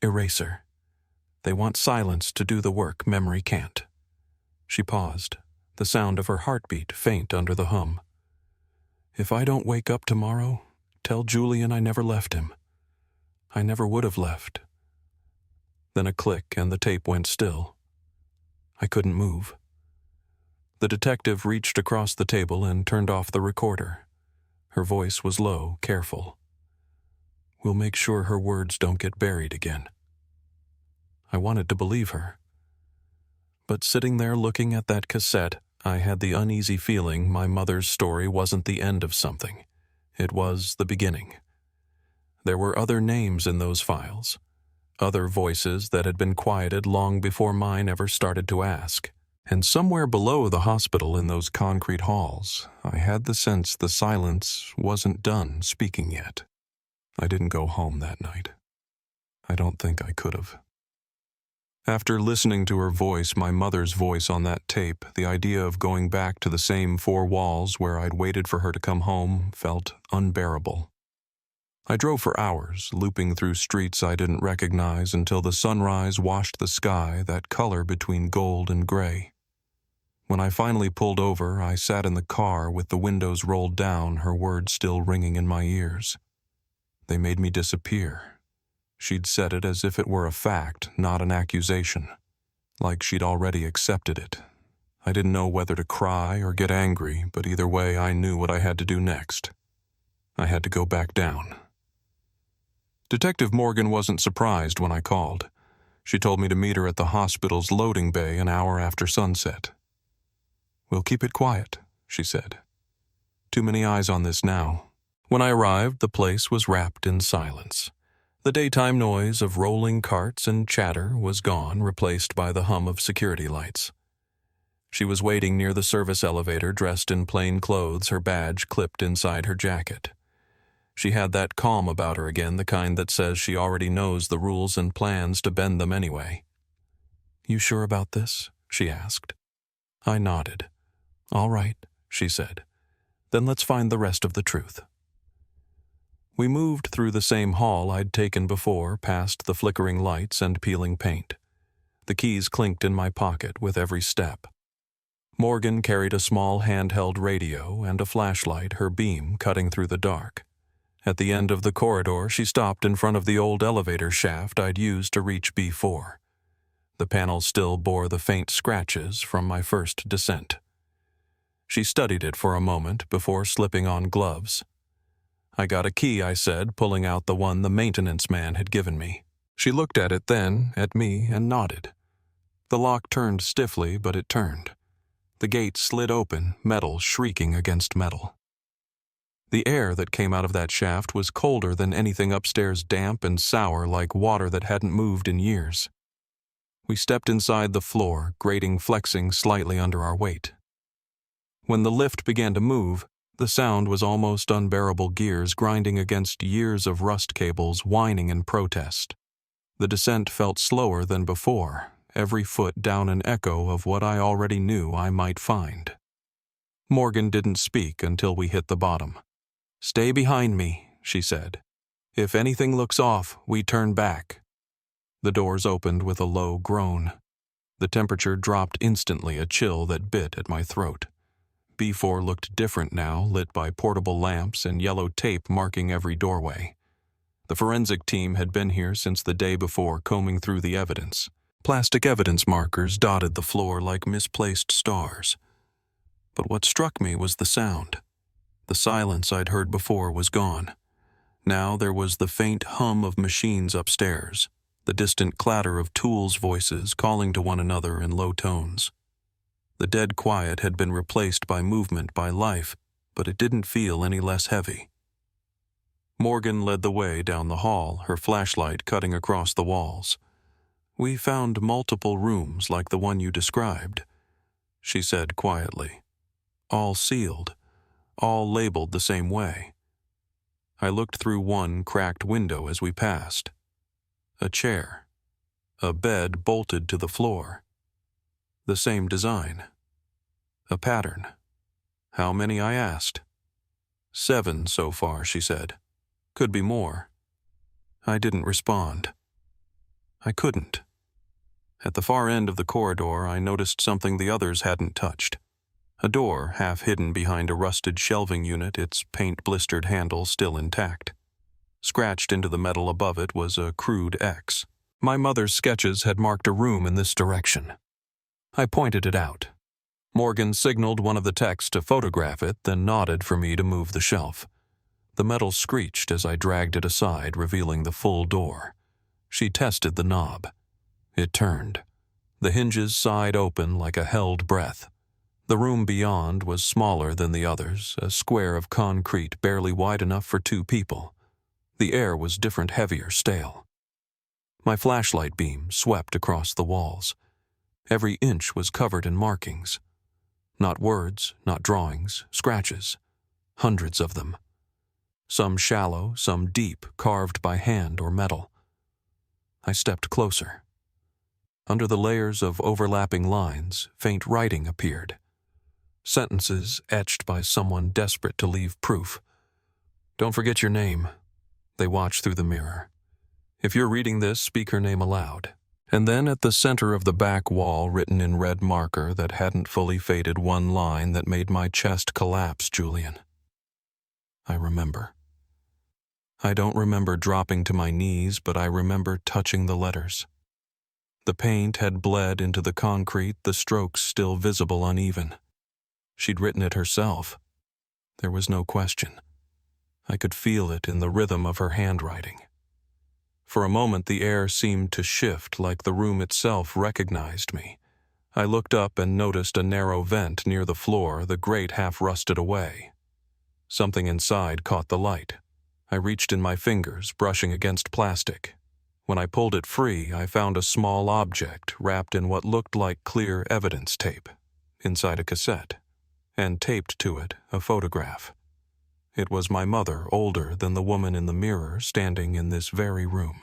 Eraser. They want silence to do the work memory can't." She paused, the sound of her heartbeat faint under the hum. "If I don't wake up tomorrow, tell Julian I never left him. I never would have left." Then a click and the tape went still. I couldn't move. The detective reached across the table and turned off the recorder. Her voice was low, careful. "We'll make sure her words don't get buried again." I wanted to believe her. But sitting there looking at that cassette, I had the uneasy feeling my mother's story wasn't the end of something. It was the beginning. There were other names in those files, other voices that had been quieted long before mine ever started to ask. And somewhere below the hospital in those concrete halls, I had the sense the silence wasn't done speaking yet. I didn't go home that night. I don't think I could have. After listening to her voice, my mother's voice on that tape, the idea of going back to the same 4 walls where I'd waited for her to come home felt unbearable. I drove for hours, looping through streets I didn't recognize until the sunrise washed the sky, that color between gold and gray. When I finally pulled over, I sat in the car with the windows rolled down, her words still ringing in my ears. "They made me disappear," She'd said it as if it were a fact, not an accusation, like she'd already accepted it. I didn't know whether to cry or get angry, but either way I knew what I had to do next. I had to go back down. Detective Morgan wasn't surprised when I called. She told me to meet her at the hospital's loading bay an hour after sunset. "We'll keep it quiet," she said. "Too many eyes on this now." When I arrived, the place was wrapped in silence. The daytime noise of rolling carts and chatter was gone, replaced by the hum of security lights. She was waiting near the service elevator, dressed in plain clothes, her badge clipped inside her jacket. She had that calm about her again, the kind that says she already knows the rules and plans to bend them anyway. "You sure about this?" she asked. I nodded. "All right," she said. "Then let's find the rest of the truth." We moved through the same hall I'd taken before, past the flickering lights and peeling paint. The keys clinked in my pocket with every step. Morgan carried a small handheld radio and a flashlight, her beam cutting through the dark. At the end of the corridor, she stopped in front of the old elevator shaft I'd used to reach B4. The panel still bore the faint scratches from my first descent. She studied it for a moment before slipping on gloves. "I got a key," I said, pulling out the one the maintenance man had given me. She looked at it then, at me, and nodded. The lock turned stiffly, but it turned. The gate slid open, metal shrieking against metal. The air that came out of that shaft was colder than anything upstairs, damp and sour like water that hadn't moved in years. We stepped inside the floor, grating flexing slightly under our weight. When the lift began to move, the sound was almost unbearable, gears grinding against years of rust cables, whining in protest. The descent felt slower than before, every foot down an echo of what I already knew I might find. Morgan didn't speak until we hit the bottom. "Stay behind me," she said. "If anything looks off, we turn back." The doors opened with a low groan. The temperature dropped instantly, a chill that bit at my throat. B4 looked different now, lit by portable lamps and yellow tape marking every doorway. The forensic team had been here since the day before, combing through the evidence. Plastic evidence markers dotted the floor like misplaced stars. But what struck me was the sound. The silence I'd heard before was gone. Now there was the faint hum of machines upstairs, the distant clatter of tools' voices calling to one another in low tones. The dead quiet had been replaced by movement, by life, but it didn't feel any less heavy. Morgan led the way down the hall, her flashlight cutting across the walls. "We found multiple rooms like the one you described," she said quietly. "All sealed, all labeled the same way." I looked through one cracked window as we passed. A chair. A bed bolted to the floor. The same design. A pattern. "How many?" I asked. "7 so far," she said. "Could be more." I didn't respond. I couldn't. At the far end of the corridor, I noticed something the others hadn't touched. A door half hidden behind a rusted shelving unit, its paint-blistered handle still intact. Scratched into the metal above it was a crude X. My mother's sketches had marked a room in this direction. I pointed it out. Morgan signaled one of the techs to photograph it, then nodded for me to move the shelf. The metal screeched as I dragged it aside, revealing the full door. She tested the knob. It turned. The hinges sighed open like a held breath. The room beyond was smaller than the others, a square of concrete barely wide enough for 2 people. The air was different, heavier, stale. My flashlight beam swept across the walls. Every inch was covered in markings. Not words, not drawings, scratches. Hundreds of them. Some shallow, some deep, carved by hand or metal. I stepped closer. Under the layers of overlapping lines, faint writing appeared. Sentences etched by someone desperate to leave proof. "Don't forget your name." They watched through the mirror. "If you're reading this, speak her name aloud." And then at the center of the back wall, written in red marker that hadn't fully faded, one line that made my chest collapse, "Julian." I remember. I don't remember dropping to my knees, but I remember touching the letters. The paint had bled into the concrete, the strokes still visible uneven. She'd written it herself. There was no question. I could feel it in the rhythm of her handwriting. For a moment the air seemed to shift, like the room itself recognized me. I looked up and noticed a narrow vent near the floor, the grate half rusted away. Something inside caught the light. I reached in my fingers, brushing against plastic. When I pulled it free, I found a small object wrapped in what looked like clear evidence tape, inside a cassette, and taped to it a photograph. It was my mother, older than the woman in the mirror, standing in this very room.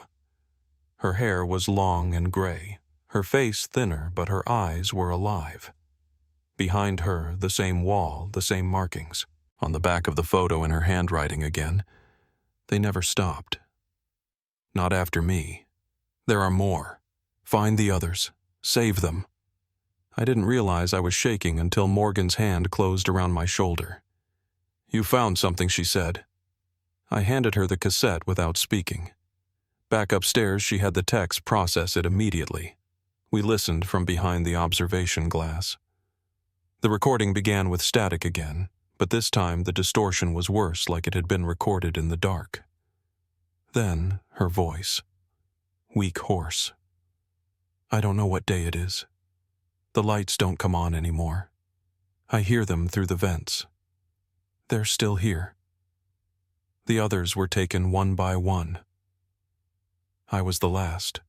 Her hair was long and gray, her face thinner, but her eyes were alive. Behind her, the same wall, the same markings. On the back of the photo in her handwriting again. They never stopped. Not after me. There are more. Find the others. Save them. I didn't realize I was shaking until Morgan's hand closed around my shoulder. You found something, she said. I handed her the cassette without speaking. Back upstairs, she had the techs process it immediately. We listened from behind the observation glass. The recording began with static again, but this time the distortion was worse, like it had been recorded in the dark. Then, her voice. Weak, hoarse. I don't know what day it is. The lights don't come on anymore. I hear them through the vents. They're still here. The others were taken one by one. I was the last.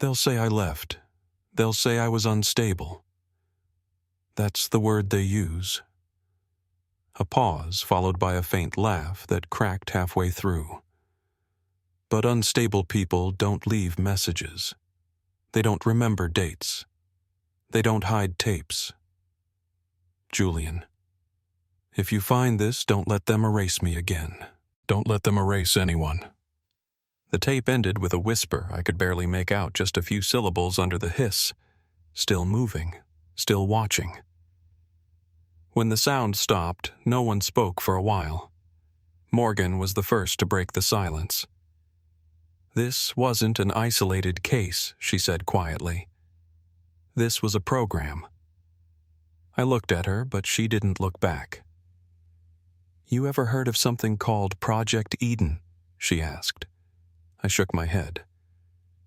They'll say I left. They'll say I was unstable. That's the word they use. A pause followed by a faint laugh that cracked halfway through. But unstable people don't leave messages. They don't remember dates. They don't hide tapes. Julian, if you find this, don't let them erase me again. Don't let them erase anyone. The tape ended with a whisper I could barely make out, just a few syllables under the hiss. Still moving, still watching. When the sound stopped, no one spoke for a while. Morgan was the first to break the silence. This wasn't an isolated case, she said quietly. This was a program. I looked at her, but she didn't look back. You ever heard of something called Project Eden? She asked. I shook my head.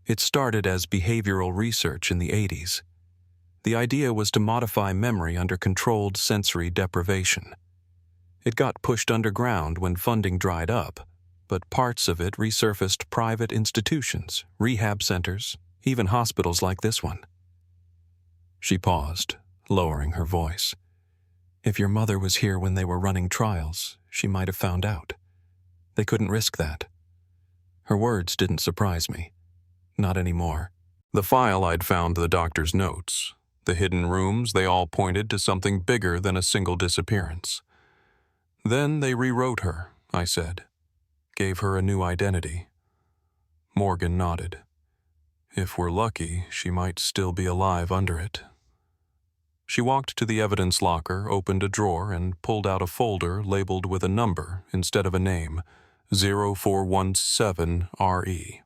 It started as behavioral research in the 80s. The idea was to modify memory under controlled sensory deprivation. It got pushed underground when funding dried up, but parts of it resurfaced private institutions, rehab centers, even hospitals like this one. She paused, lowering her voice. If your mother was here when they were running trials, she might have found out. They couldn't risk that. Her words didn't surprise me. Not anymore. The file I'd found the doctor's notes. The hidden rooms, they all pointed to something bigger than a single disappearance. Then they rewrote her, I said. Gave her a new identity. Morgan nodded. If we're lucky, she might still be alive under it. She walked to the evidence locker, opened a drawer, and pulled out a folder labeled with a number instead of a name, 0417RE.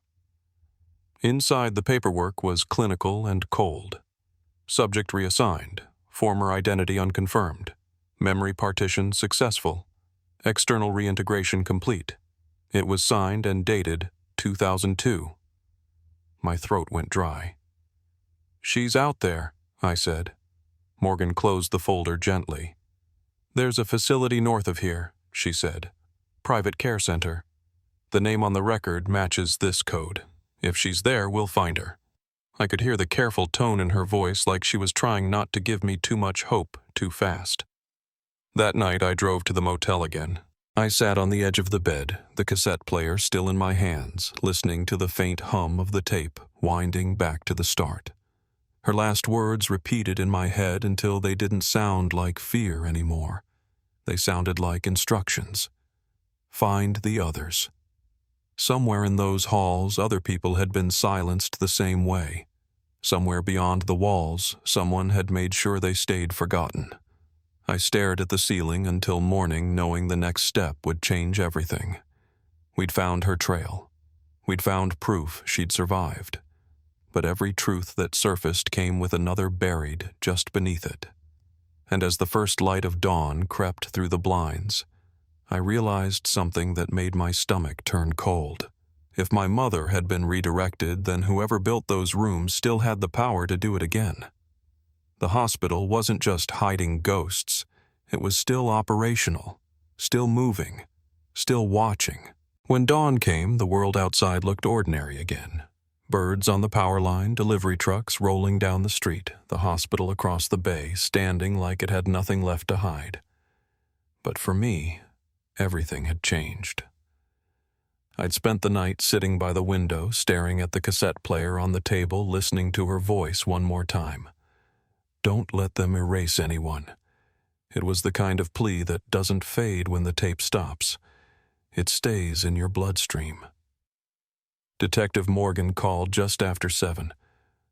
Inside, the paperwork was clinical and cold. Subject reassigned. Former identity unconfirmed. Memory partition successful. External reintegration complete. It was signed and dated 2002. My throat went dry. She's out there, I said. Morgan closed the folder gently. There's a facility north of here, she said. Private care center. The name on the record matches this code. If she's there, we'll find her. I could hear the careful tone in her voice, like she was trying not to give me too much hope too fast. That night I drove to the motel again. I sat on the edge of the bed, the cassette player still in my hands, listening to the faint hum of the tape winding back to the start. Her last words repeated in my head until they didn't sound like fear anymore. They sounded like instructions. Find the others. Somewhere in those halls, other people had been silenced the same way. Somewhere beyond the walls, someone had made sure they stayed forgotten. I stared at the ceiling until morning, knowing the next step would change everything. We'd found her trail. We'd found proof she'd survived. But every truth that surfaced came with another buried just beneath it. And as the first light of dawn crept through the blinds, I realized something that made my stomach turn cold. If my mother had been redirected, then whoever built those rooms still had the power to do it again. The hospital wasn't just hiding ghosts. It was still operational, still moving, still watching. When dawn came, the world outside looked ordinary again. Birds on the power line, delivery trucks rolling down the street, the hospital across the bay standing like it had nothing left to hide. But for me, everything had changed. I'd spent the night sitting by the window, staring at the cassette player on the table, listening to her voice one more time. Don't let them erase anyone. It was the kind of plea that doesn't fade when the tape stops. It stays in your bloodstream. Detective Morgan called just after 7.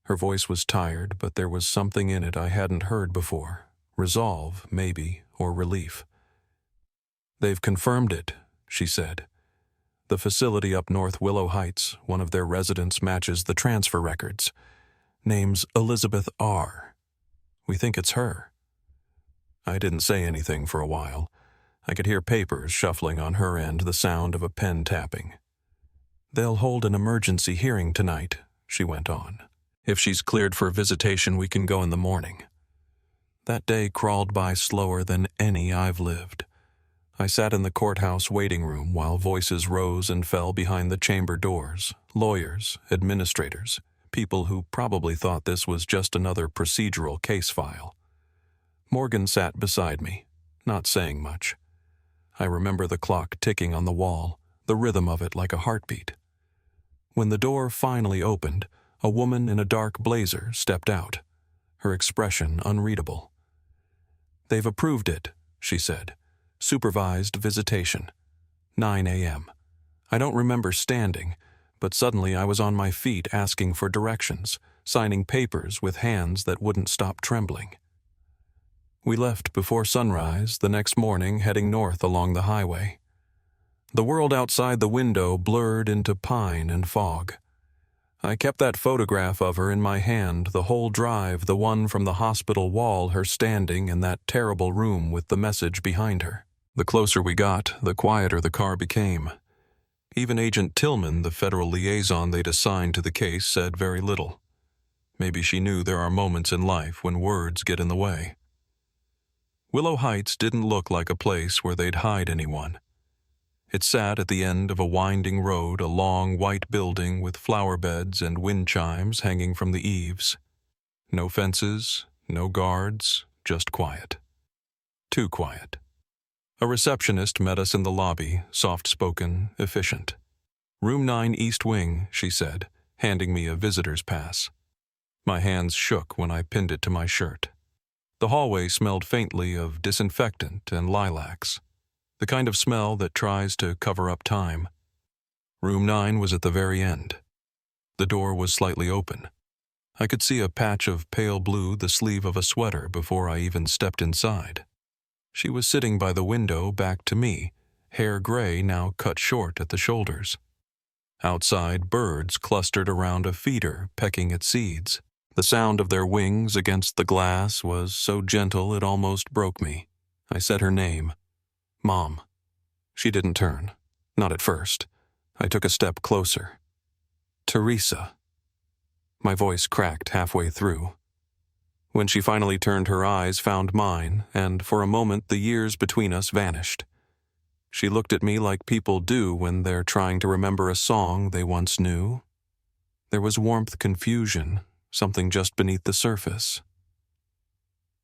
Her voice was tired, but there was something in it I hadn't heard before. Resolve, maybe, or relief. "They've confirmed it," she said. "The facility up North Willow Heights, one of their residents matches the transfer records. Name's Elizabeth R. We think it's her." I didn't say anything for a while. I could hear papers shuffling on her end, the sound of a pen tapping. "They'll hold an emergency hearing tonight," she went on. "If she's cleared for visitation, we can go in the morning." That day crawled by slower than any I've lived. I sat in the courthouse waiting room while voices rose and fell behind the chamber doors. Lawyers, administrators, people who probably thought this was just another procedural case file. Morgan sat beside me, not saying much. I remember the clock ticking on the wall, the rhythm of it like a heartbeat. When the door finally opened, a woman in a dark blazer stepped out, her expression unreadable. "They've approved it," she said. "Supervised visitation. 9 a.m. I don't remember standing, but suddenly I was on my feet asking for directions, signing papers with hands that wouldn't stop trembling. We left before sunrise the next morning, heading north along the highway. The world outside the window blurred into pine and fog. I kept that photograph of her in my hand the whole drive, the one from the hospital wall, her standing in that terrible room with the message behind her. The closer we got, the quieter the car became. Even Agent Tillman, the federal liaison they'd assigned to the case, said very little. Maybe she knew there are moments in life when words get in the way. Willow Heights didn't look like a place where they'd hide anyone. It sat at the end of a winding road, a long white building with flower beds and wind chimes hanging from the eaves. No fences, no guards, just quiet. Too quiet. A receptionist met us in the lobby, soft-spoken, efficient. "Room 9 East Wing," she said, handing me a visitor's pass. My hands shook when I pinned it to my shirt. The hallway smelled faintly of disinfectant and lilacs, the kind of smell that tries to cover up time. Room 9 was at the very end. The door was slightly open. I could see a patch of pale blue, the sleeve of a sweater, before I even stepped inside. She was sitting by the window, back to me, hair gray now cut short at the shoulders. Outside, birds clustered around a feeder, pecking at seeds. The sound of their wings against the glass was so gentle it almost broke me. I said her name. "Mom." She didn't turn. Not at first. I took a step closer. "Teresa." My voice cracked halfway through. When she finally turned, her eyes found mine, and for a moment the years between us vanished. She looked at me like people do when they're trying to remember a song they once knew. There was warmth, confusion, something just beneath the surface.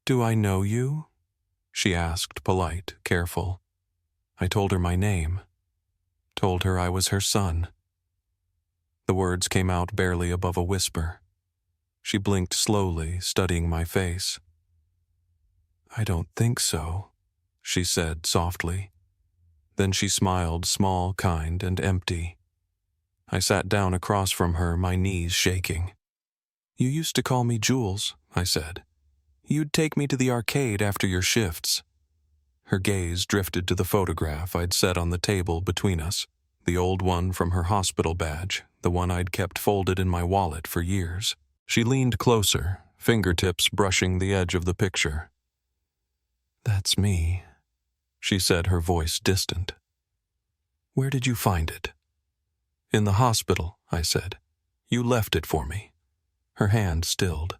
"Do I know you?" she asked, polite, careful. I told her my name. Told her I was her son. The words came out barely above a whisper. She blinked slowly, studying my face. "I don't think so," she said softly. Then she smiled, small, kind, and empty. I sat down across from her, my knees shaking. "You used to call me Jules," I said. "You'd take me to the arcade after your shifts." Her gaze drifted to the photograph I'd set on the table between us, the old one from her hospital badge, the one I'd kept folded in my wallet for years. She leaned closer, fingertips brushing the edge of the picture. "That's me," she said, her voice distant. "Where did you find it?" "In the hospital," I said. "You left it for me." Her hand stilled.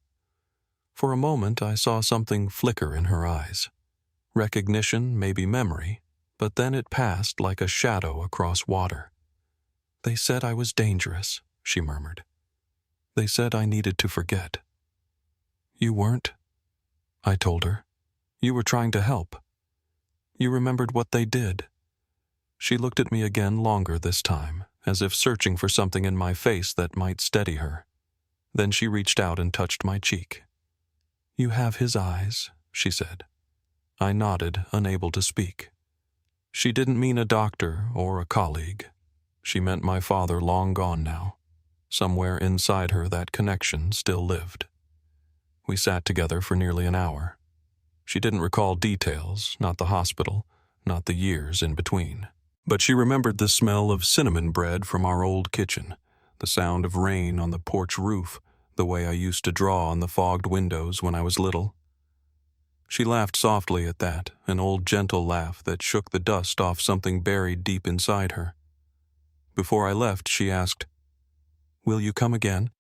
For a moment I saw something flicker in her eyes. Recognition, maybe memory, but then it passed like a shadow across water. "They said I was dangerous," she murmured. "They said I needed to forget." "You weren't," I told her. "You were trying to help. You remembered what they did." She looked at me again longer this time, as if searching for something in my face that might steady her. Then she reached out and touched my cheek. "You have his eyes," she said. I nodded, unable to speak. She didn't mean a doctor or a colleague. She meant my father, long gone now. Somewhere inside her that connection still lived. We sat together for nearly an hour. She didn't recall details, not the hospital, not the years in between. But she remembered the smell of cinnamon bread from our old kitchen, the sound of rain on the porch roof, the way I used to draw on the fogged windows when I was little. She laughed softly at that, an old gentle laugh that shook the dust off something buried deep inside her. Before I left, she asked, "Will you come again?"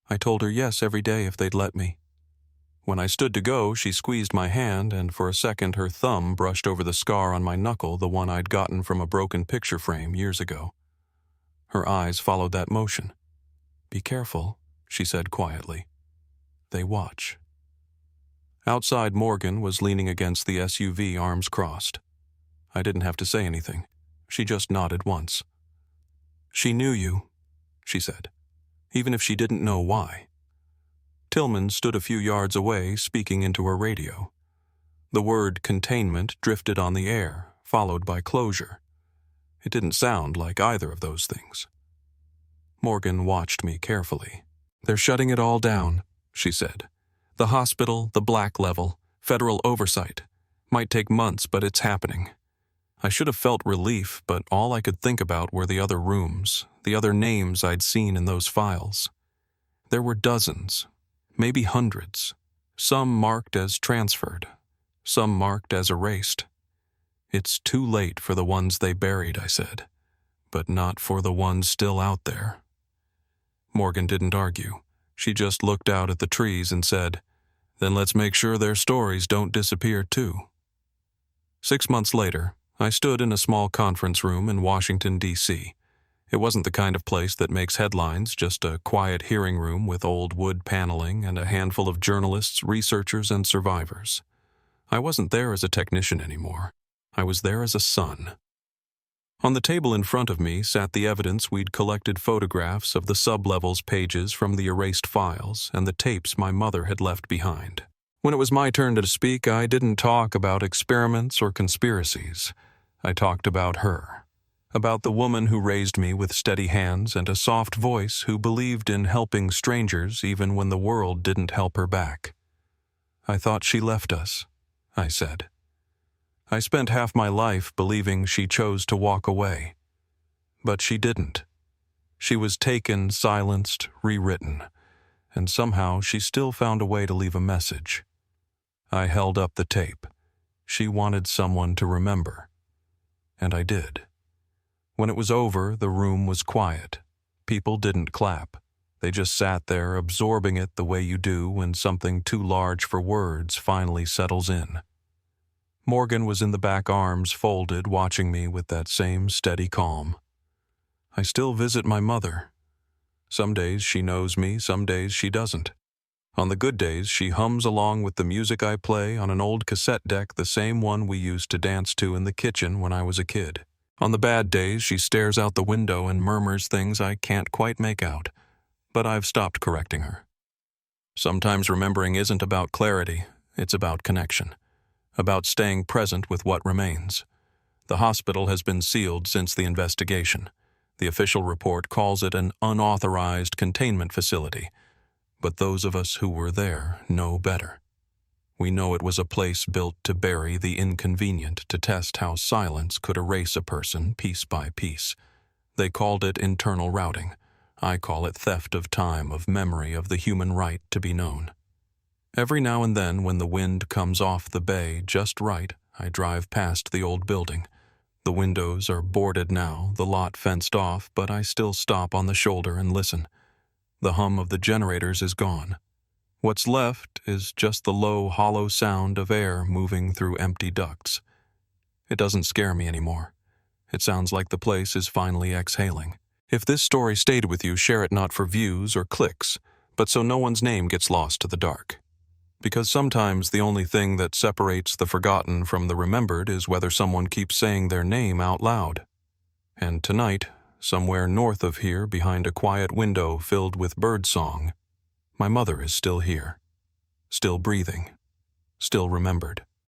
I told her yes every day if they'd let me. When I stood to go, she squeezed my hand, and for a second her thumb brushed over the scar on my knuckle, the one I'd gotten from a broken picture frame years ago. Her eyes followed that motion. "Be careful," she said quietly. "They watch." Outside, Morgan was leaning against the SUV, arms crossed. I didn't have to say anything. She just nodded once. "She knew you," she said, "even if she didn't know why." Tillman stood a few yards away, speaking into her radio. The word containment drifted on the air, followed by closure. It didn't sound like either of those things. Morgan watched me carefully. "They're shutting it all down," she said. "The hospital, the black level, federal oversight. Might take months, but it's happening." I should have felt relief, but all I could think about were the other rooms, the other names I'd seen in those files. There were dozens, maybe hundreds, some marked as transferred, some marked as erased. "It's too late for the ones they buried," I said, "but not for the ones still out there." Morgan didn't argue. She just looked out at the trees and said, "Then let's make sure their stories don't disappear too." 6 months later, I stood in a small conference room in Washington, D.C. It wasn't the kind of place that makes headlines, just a quiet hearing room with old wood paneling and a handful of journalists, researchers, and survivors. I wasn't there as a technician anymore. I was there as a son. On the table in front of me sat the evidence we'd collected, photographs of the sublevels pages from the erased files and the tapes my mother had left behind. When it was my turn to speak, I didn't talk about experiments or conspiracies. I talked about her, about the woman who raised me with steady hands and a soft voice, who believed in helping strangers even when the world didn't help her back. "I thought she left us," I said. "I spent half my life believing she chose to walk away. But she didn't. She was taken, silenced, rewritten, and somehow she still found a way to leave a message." I held up the tape. She wanted someone to remember. And I did. When it was over, the room was quiet. People didn't clap. They just sat there, absorbing it the way you do when something too large for words finally settles in. Morgan was in the back, arms folded, watching me with that same steady calm. I still visit my mother. Some days she knows me, some days she doesn't. On the good days, she hums along with the music I play on an old cassette deck, the same one we used to dance to in the kitchen when I was a kid. On the bad days, she stares out the window and murmurs things I can't quite make out, but I've stopped correcting her. Sometimes remembering isn't about clarity, it's about connection, about staying present with what remains. The hospital has been sealed since the investigation. The official report calls it an unauthorized containment facility, but those of us who were there know better. We know it was a place built to bury the inconvenient, to test how silence could erase a person piece by piece, They called it internal routing. I call it theft of time, of memory, of the human right to be known. Every now and then, when the wind comes off the bay just right, I drive past the old building. The windows are boarded now, the lot fenced off, but I still stop on the shoulder and listen. The hum of the generators is gone. What's left is just the low, hollow sound of air moving through empty ducts. It doesn't scare me anymore. It sounds like the place is finally exhaling. If this story stayed with you, share it not for views or clicks, but so no one's name gets lost to the dark. Because sometimes the only thing that separates the forgotten from the remembered is whether someone keeps saying their name out loud. And tonight, somewhere north of here, behind a quiet window filled with birdsong, my mother is still here, still breathing, still remembered.